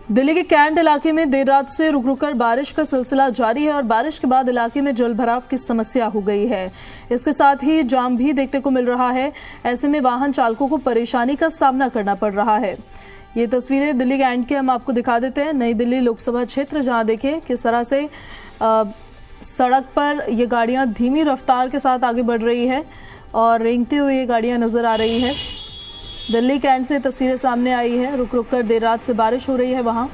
दिल्ली के कैंट इलाके में देर रात से रुक रुक कर बारिश का सिलसिला जारी है और बारिश के बाद इलाके में जलभराव की समस्या हो गई है। इसके साथ ही जाम भी देखने को मिल रहा है। ऐसे में वाहन चालकों को परेशानी का सामना करना पड़ रहा है। ये तस्वीरें दिल्ली कैंट की हम आपको दिखा देते हैं। नई दिल्ली लोकसभा क्षेत्र, जहां देखिए किस तरह से सड़क पर ये गाड़ियां धीमी रफ्तार के साथ आगे बढ़ रही है और रेंगती हुई ये गाड़ियां नजर आ रही है। दिल्ली कैंट से तस्वीरें सामने आई है। रुक रुक कर देर रात से बारिश हो रही है वहां,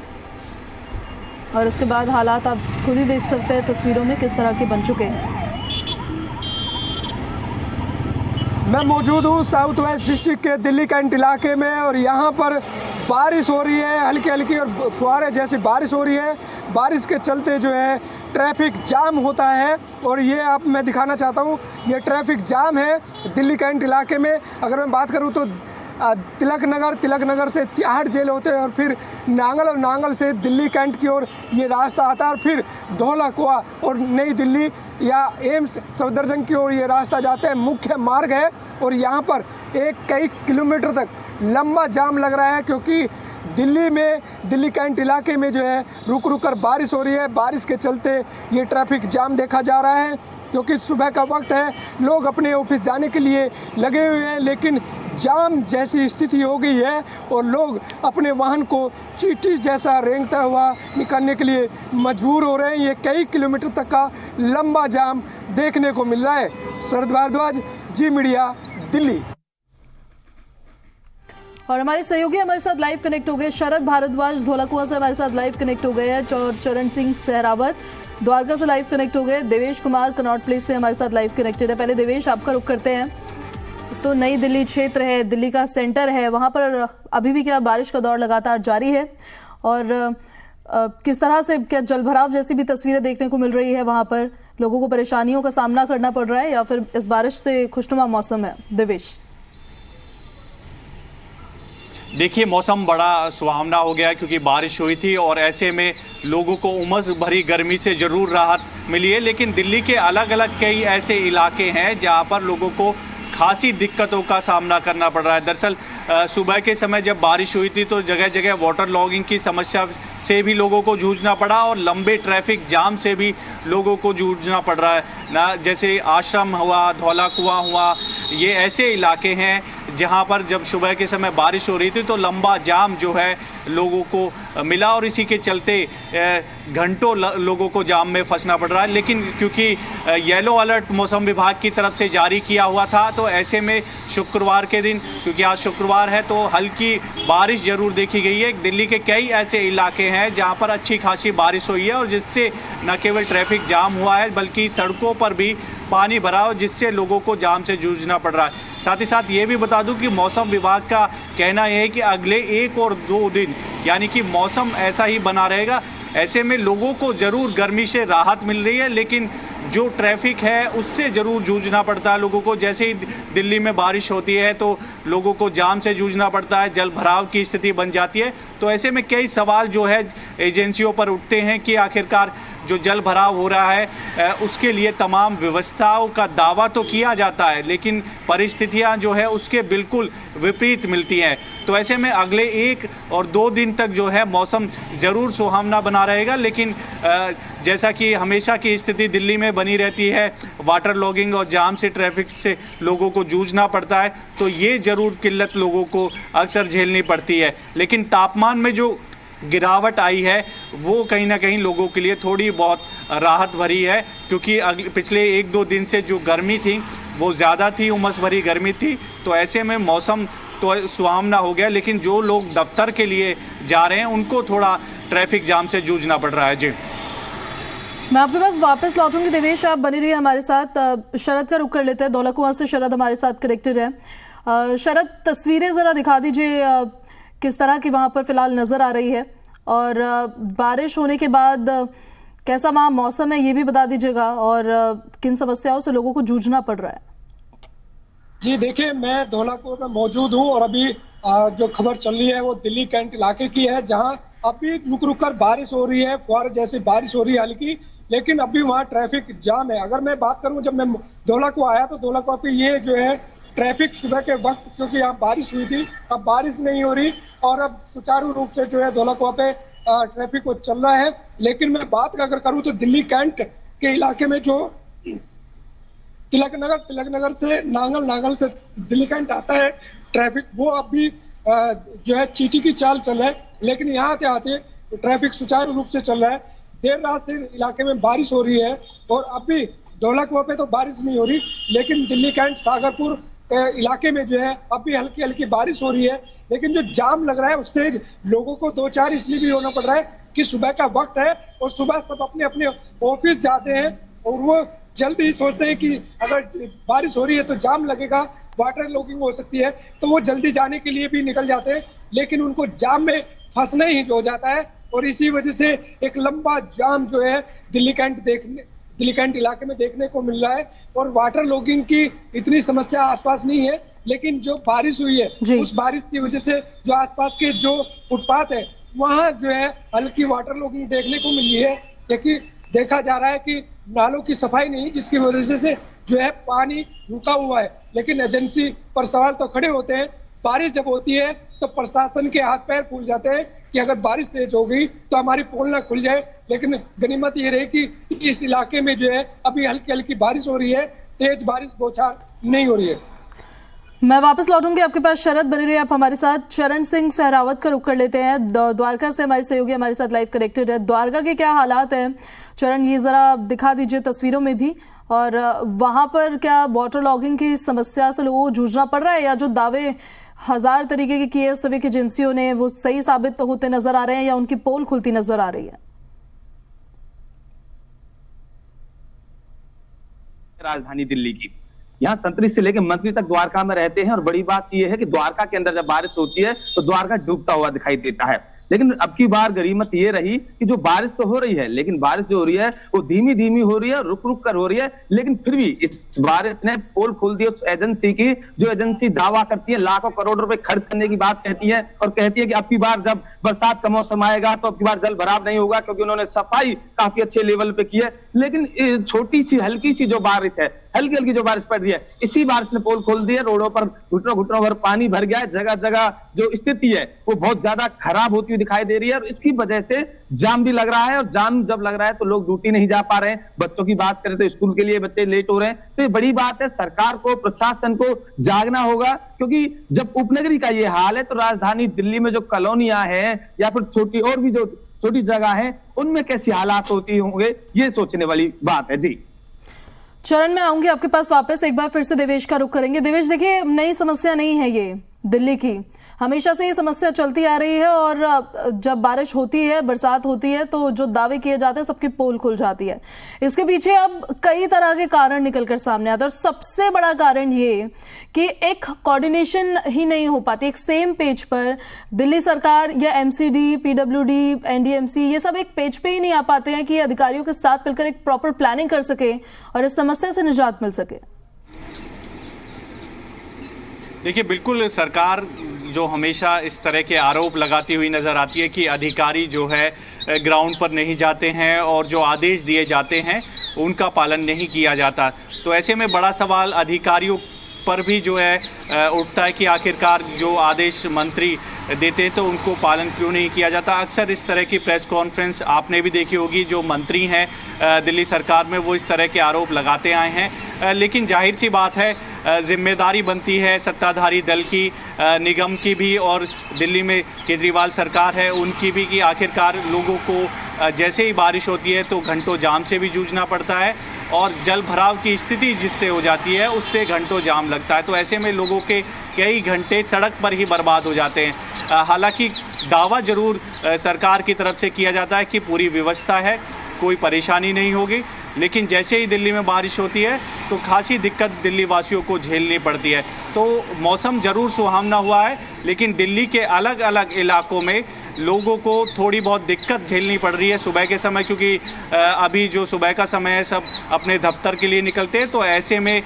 और इसके बाद हालात आप खुद ही देख सकते हैं तस्वीरों में किस तरह के बन चुके हैं। मैं मौजूद हूँ साउथ वेस्ट डिस्ट्रिक्ट के दिल्ली कैंट इलाके में, और यहाँ पर बारिश हो रही है, हल्की हल्की और फुहारे जैसी बारिश हो रही है। बारिश के चलते जो है ट्रैफिक जाम होता है, और ये आप मैं दिखाना चाहता हूँ, ये ट्रैफिक जाम है दिल्ली कैंट इलाके में। अगर मैं बात करूँ तो तिलक नगर से तिहाड़ जेल होते हैं, और फिर नांगल, और नांगल से दिल्ली कैंट की ओर ये रास्ता आता है, और फिर धौला कुआं और नई दिल्ली या एम्स सफदरजंग की ओर ये रास्ता जाते हैं। मुख्य मार्ग है, और यहाँ पर कई किलोमीटर तक लंबा जाम लग रहा है, क्योंकि दिल्ली कैंट इलाके में जो है रुक रुक कर बारिश हो रही है। बारिश के चलते ये ट्रैफिक जाम देखा जा रहा है, क्योंकि सुबह का वक्त है, लोग अपने ऑफिस जाने के लिए लगे हुए हैं, लेकिन जाम जैसी स्थिति हो गई है और लोग अपने वाहन को चींटी जैसा रेंगता हुआ निकालने के लिए मजबूर हो रहे हैं। ये कई किलोमीटर तक का लंबा जाम देखने को मिल रहा है। शरद भारद्वाज, जी मीडिया, दिल्ली। और हमारे सहयोगी हमारे साथ लाइव कनेक्ट हो गए। शरद भारद्वाज धौला कुआं से हमारे साथ लाइव कनेक्ट हो गए हैं, और चरण सिंह सहरावत द्वारका से लाइव कनेक्ट हो गए। देवेश कुमार कनॉट प्लेस से हमारे साथ लाइव कनेक्टेड है। पहले देवेश, आपका रुख करते हैं। तो नई दिल्ली क्षेत्र है, दिल्ली का सेंटर है, वहां पर अभी भी क्या बारिश का दौर लगातार जारी है, और किस तरह से क्या जलभराव जैसी भी तस्वीरें देखने को मिल रही है? वहां पर लोगों को परेशानियों का सामना करना पड़ रहा है, या फिर इस बारिश से खुशनुमा मौसम है? देवेश, देखिए, मौसम बड़ा सुहावना हो गया क्योंकि बारिश हुई थी, और ऐसे में लोगों को उमस भरी गर्मी से ज़रूर राहत मिली है। लेकिन दिल्ली के अलग अलग कई ऐसे इलाके हैं जहां पर लोगों को खासी दिक्कतों का सामना करना पड़ रहा है। दरअसल सुबह के समय जब बारिश हुई थी तो जगह जगह वाटर लॉगिंग की समस्या से भी लोगों को जूझना पड़ा, और लंबे ट्रैफिक जाम से भी लोगों को जूझना पड़ रहा है ना। जैसे आश्रम हुआ, धौला कुआं हुआ, ये ऐसे इलाके हैं जहां पर जब सुबह के समय बारिश हो रही थी तो लंबा जाम जो है लोगों को मिला, और इसी के चलते घंटों लोगों को जाम में फंसना पड़ रहा है। लेकिन क्योंकि येलो अलर्ट मौसम विभाग की तरफ से जारी किया हुआ था, तो ऐसे में शुक्रवार के दिन, क्योंकि आज शुक्रवार है, तो हल्की बारिश जरूर देखी गई है। दिल्ली के कई ऐसे इलाके हैं जहां पर अच्छी खासी बारिश हुई है, और जिससे न केवल ट्रैफिक जाम हुआ है बल्कि सड़कों पर भी पानी भरा हो, जिससे लोगों को जाम से जूझना पड़ रहा है। साथ ही साथ ये भी बता दूं कि मौसम विभाग का कहना यह है कि अगले 1 और 2 दिन यानी कि मौसम ऐसा ही बना रहेगा। ऐसे में लोगों को ज़रूर गर्मी से राहत मिल रही है, लेकिन जो ट्रैफिक है उससे ज़रूर जूझना पड़ता है लोगों को। जैसे ही दिल्ली में बारिश होती है तो लोगों को जाम से जूझना पड़ता है, जल भराव की स्थिति बन जाती है। तो ऐसे में कई सवाल जो है एजेंसियों पर उठते हैं कि आखिरकार जो जल भराव हो रहा है उसके लिए तमाम व्यवस्थाओं का दावा तो किया जाता है, लेकिन परिस्थितियां जो है उसके बिल्कुल विपरीत मिलती हैं। तो ऐसे में अगले 1 और 2 दिन तक जो है मौसम ज़रूर सुहावना बना रहेगा, लेकिन जैसा कि हमेशा की स्थिति दिल्ली में बनी रहती है, वाटर लॉगिंग और जाम से, ट्रैफिक से लोगों को जूझना पड़ता है, तो ये ज़रूर किल्लत लोगों को अक्सर झेलनी पड़ती है। लेकिन तापमान में जो गिरावट आई है वो कहीं ना कहीं लोगों के लिए थोड़ी बहुत राहत भरी है, क्योंकि पिछले 1-2 दिन से जो गर्मी थी वो ज़्यादा थी, उमस भरी गर्मी थी। तो ऐसे में मौसम तो सुहावना हो गया, लेकिन जो लोग दफ्तर के लिए जा रहे हैं उनको थोड़ा ट्रैफिक जाम से जूझना पड़ रहा है। जी, मैं आपके पास वापस लौटूंगी। देवेश, आप बनी रहिए हमारे साथ। शरद का रुख कर लेते हैं। धौला कुआं से शरद हमारे साथ कनेक्टेड है। शरद, तस्वीरें ज़रा दिखा दीजिए किस तरह की वहां पर फिलहाल नजर आ रही है, और बारिश होने के बाद कैसा वहां मौसम है ये भी बता दीजिएगा, और किन समस्याओं से लोगों को जूझना पड़ रहा है? जी देखिए, मैं धौला कुआं में मौजूद हूँ, और अभी जो खबर चल रही है वो दिल्ली कैंट इलाके की है, जहाँ अभी रुक रुक कर बारिश हो रही है, फुहारे जैसी बारिश हो रही है हल्की, लेकिन अभी वहाँ ट्रैफिक जाम है। अगर मैं बात करूँ, जब मैं धौला कुआं आया तो धौला कुआं पे ये जो है ट्रैफिक सुबह के वक्त, क्योंकि यहाँ बारिश हुई थी, अब बारिश नहीं हो रही, और अब सुचारू रूप से जो है धौला कुआं पे ट्रैफिक वो चल रहा है। लेकिन मैं बात अगर करूं तो दिल्ली कैंट के इलाके में जो तिलक नगर से नांगल से दिल्ली कैंट आता है ट्रैफिक, वो अभी जो है चींटी की चाल चल रहा है। लेकिन यहाँ के आते ट्रैफिक सुचारू रूप से चल रहा है। देर रात से इलाके में बारिश हो रही है और अभी ढोलकपुर पे तो बारिश नहीं हो रही, लेकिन दिल्ली कैंट सागरपुर इलाके में जो है अभी हल्की हल्की बारिश हो रही है। लेकिन जो जाम लग रहा है उससे लोगों को दो चार इसलिए भी होना पड़ रहा है कि सुबह का वक्त है और सुबह सब अपने अपने ऑफिस जाते हैं और वो जल्दी ही सोचते हैं कि अगर बारिश हो रही है तो जाम लगेगा, वाटर लॉगिंग हो सकती है, तो वो जल्दी जाने के लिए भी निकल जाते हैं। लेकिन उनको जाम में फंसना ही हो जाता है और इसी वजह से एक लंबा जाम जो है दिल्ली कैंट इलाके में देखने को मिल रहा है। और वाटर लॉगिंग की इतनी समस्या आसपास नहीं है, लेकिन जो बारिश हुई है उस बारिश की वजह से जो आसपास के जो फुटपाथ है वहाँ जो है हल्की वाटर लॉगिंग देखने को मिली है, क्योंकि देखा जा रहा है कि नालों की सफाई नहीं, जिसकी वजह से जो है पानी रुका हुआ है। लेकिन एजेंसी पर सवाल तो खड़े होते हैं, बारिश जब होती है तो प्रशासन के हाथ पैर फूल जाते हैं कि अगर बारिश तेज हो गई तो हमारी पोल ना खुल जाए। लेकिन गनीमत ये रही कि इस इलाके में जो है अभी हल्की हल्की बारिश हो रही है, तेज बारिश बौछार नहीं हो रही है। मैं वापस लौटूंगी आपके पास। शरद बने रहिए आप हमारे साथ। चरण सिंह सहरावत का रुख कर लेते हैं, द्वारका से हमारे सहयोगी हमारे साथ लाइव कनेक्टेड है। द्वारका के क्या हालात हैं चरण, ये जरा दिखा दीजिए तस्वीरों में भी, और वहां पर क्या वाटर लॉगिंग की समस्या से लोगों को जूझना पड़ रहा है या जो दावे हजार तरीके के किए सभी की एजेंसियों ने वो सही साबित होते नजर आ रहे हैं या उनकी पोल खुलती नजर आ रही है? राजधानी दिल्ली की, यहाँ संतरी से लेकर मंत्री तक द्वारका में रहते हैं और बड़ी बात यह है कि द्वारका के अंदर जब बारिश होती है तो द्वारका डूबता हुआ दिखाई देता है। लेकिन अब की बार गरीमत ये रही कि जो बारिश तो हो रही है, लेकिन बारिश जो हो रही है वो धीमी धीमी हो रही है, रुक रुक कर हो रही है। लेकिन फिर भी इस बारिश ने पोल खोल दी उस एजेंसी की, जो एजेंसी दावा करती है लाखों करोड़ रुपए खर्च करने की बात कहती है और कहती है कि अब की बार जब बरसात का मौसम आएगा तो अब की बार जल भराव नहीं होगा, क्योंकि उन्होंने सफाई काफी अच्छे लेवल पे की है। लेकिन छोटी सी हल्की सी जो बारिश है, हल्की हल्की जो बारिश पड़ रही है, इसी बारिश ने पोल खोल दी है। रोडों पर घुटनों भर पानी भर गया है, जगह जगह जो स्थिति है वो बहुत ज्यादा खराब होती हुई दिखाई दे रही है और इसकी वजह से जाम भी लग रहा है। और जाम जब लग रहा है तो लोग ड्यूटी नहीं जा पा रहे हैं। बच्चों की बात करें तो स्कूल के लिए बच्चे लेट हो रहे हैं। तो ये बड़ी बात है, सरकार को प्रशासन को जागना होगा, क्योंकि जब उपनगरी का ये हाल है तो राजधानी दिल्ली में जो कॉलोनियां हैं या फिर छोटी और भी जो छोटी जगह है उनमें कैसी हालात होती होंगे, ये सोचने वाली बात है। जी चरण, मैं आऊंगी आपके पास वापस, एक बार फिर से देवेश का रुख करेंगे। देवेश, देखिए नई समस्या नहीं है ये दिल्ली की, हमेशा से ये समस्या चलती आ रही है और जब बारिश होती है, बरसात होती है तो जो दावे किए जाते हैं सबकी पोल खुल जाती है। इसके पीछे अब कई तरह के कारण निकलकर सामने आते हैं और सबसे बड़ा कारण ये कि एक कोऑर्डिनेशन ही नहीं हो पाती, एक सेम पेज पर दिल्ली सरकार या एमसीडी, पीडब्ल्यूडी, एनडीएमसी ये सब एक पेज पे ही नहीं आ पाते हैं कि अधिकारियों के साथ मिलकर एक प्रॉपर प्लानिंग कर सके और इस समस्या से निजात मिल सके। देखिए, बिल्कुल सरकार जो हमेशा इस तरह के आरोप लगाती हुई नज़र आती है कि अधिकारी जो है ग्राउंड पर नहीं जाते हैं और जो आदेश दिए जाते हैं उनका पालन नहीं किया जाता। तो ऐसे में बड़ा सवाल अधिकारियों पर भी जो है उठता है कि आखिरकार जो आदेश मंत्री देते हैं तो उनको पालन क्यों नहीं किया जाता। अक्सर इस तरह की प्रेस कॉन्फ्रेंस आपने भी देखी होगी, जो मंत्री हैं दिल्ली सरकार में वो इस तरह के आरोप लगाते आए हैं। लेकिन जाहिर सी बात है, जिम्मेदारी बनती है सत्ताधारी दल की, निगम की भी और दिल्ली में केजरीवाल सरकार है उनकी भी, कि आखिरकार लोगों को जैसे ही बारिश होती है तो घंटों जाम से भी जूझना पड़ता है और जल भराव की स्थिति जिससे हो जाती है उससे घंटों जाम लगता है। तो ऐसे में लोगों के कई घंटे सड़क पर ही बर्बाद हो जाते हैं। हालांकि दावा जरूर सरकार की तरफ से किया जाता है कि पूरी व्यवस्था है, कोई परेशानी नहीं होगी, लेकिन जैसे ही दिल्ली में बारिश होती है तो खासी दिक्कत दिल्ली वासियों को झेलनी पड़ती है। तो मौसम ज़रूर सुहावना हुआ है, लेकिन दिल्ली के अलग अलग इलाकों में लोगों को थोड़ी बहुत दिक्कत झेलनी पड़ रही है सुबह के समय, क्योंकि अभी जो सुबह का समय है सब अपने दफ्तर के लिए निकलते हैं, तो ऐसे में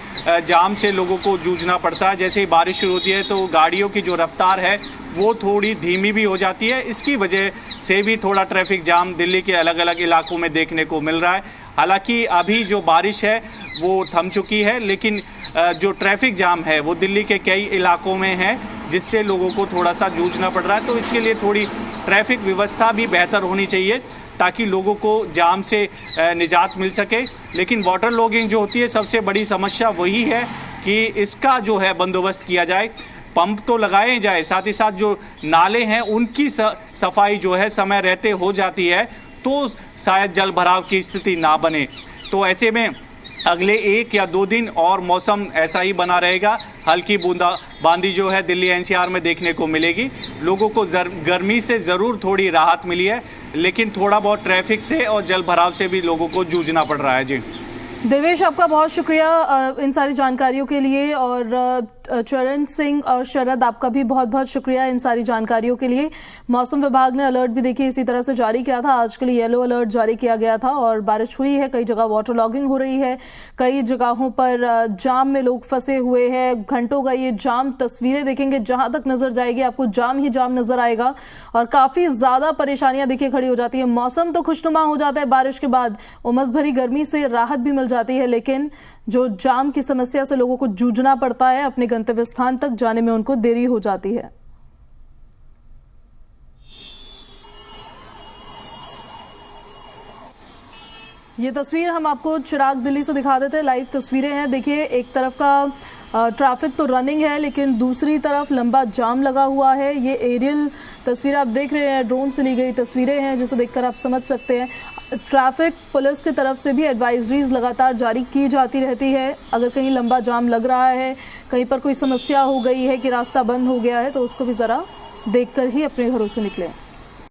जाम से लोगों को जूझना पड़ता है। जैसे ही बारिश शुरू होती है तो गाड़ियों की जो रफ्तार है वो थोड़ी धीमी भी हो जाती है। इसकी वजह से भी थोड़ा ट्रैफिक जाम दिल्ली के अलग अलग इलाकों में देखने को मिल रहा है। हालांकि अभी जो बारिश है वो थम चुकी है, लेकिन जो ट्रैफिक जाम है वो दिल्ली के कई इलाकों में है, जिससे लोगों को थोड़ा सा जूझना पड़ रहा है। तो इसके लिए थोड़ी ट्रैफिक व्यवस्था भी बेहतर होनी चाहिए ताकि लोगों को जाम से निजात मिल सके। लेकिन वाटर लॉगिंग जो होती है, सबसे बड़ी समस्या वही है कि इसका जो है बंदोबस्त किया जाए, पंप तो लगाए जाए, साथ ही साथ जो नाले हैं उनकी सफाई जो है समय रहते हो जाती है तो शायद जल भराव की स्थिति ना बने। तो ऐसे में अगले 1 या 2 दिन और मौसम ऐसा ही बना रहेगा। हल्की बूंदाबांदी जो है दिल्ली एनसीआर में देखने को मिलेगी। लोगों को गर्मी से ज़रूर थोड़ी राहत मिली है, लेकिन थोड़ा बहुत ट्रैफिक से और जल भराव से भी लोगों को जूझना पड़ रहा है। जी देवेश, आपका बहुत शुक्रिया इन सारी जानकारियों के लिए, और चरण सिंह और शरद, आपका भी बहुत बहुत शुक्रिया इन सारी जानकारियों के लिए। मौसम विभाग ने अलर्ट भी देखिए इसी तरह से जारी किया था। आज के लिए येलो अलर्ट जारी किया गया था और बारिश हुई है, कई जगह वाटर लॉगिंग हो रही है, कई जगहों पर जाम में लोग फंसे हुए हैं। घंटों का ये जाम, तस्वीरें देखेंगे जहां तक नजर जाएगी आपको जाम ही जाम नजर आएगा और काफी ज्यादा परेशानियां देखिए खड़ी हो जाती है। मौसम तो खुशनुमा हो जाता है बारिश के बाद, उमस भरी गर्मी से राहत भी मिल जाती है, लेकिन जो जाम की समस्या से लोगों को जूझना पड़ता है, अपने गंतव्य स्थान तक जाने में उनको देरी हो जाती है। ये तस्वीर हम आपको चिराग दिल्ली से दिखा देते हैं, लाइव तस्वीरें हैं। देखिए एक तरफ का ट्रैफिक तो रनिंग है, लेकिन दूसरी तरफ लंबा जाम लगा हुआ है। ये एरियल तस्वीर आप देख रहे हैं, ड्रोन से ली गई तस्वीरें हैं, जिसे देखकर आप समझ सकते हैं ट्रैफिक पुलिस की तरफ से भी एडवाइजरीज लगातार जारी की जाती रहती है। अगर कहीं लंबा जाम लग रहा है, कहीं पर कोई समस्या हो गई है कि रास्ता बंद हो गया है, तो उसको भी ज़रा देखकर ही अपने घरों से निकलें।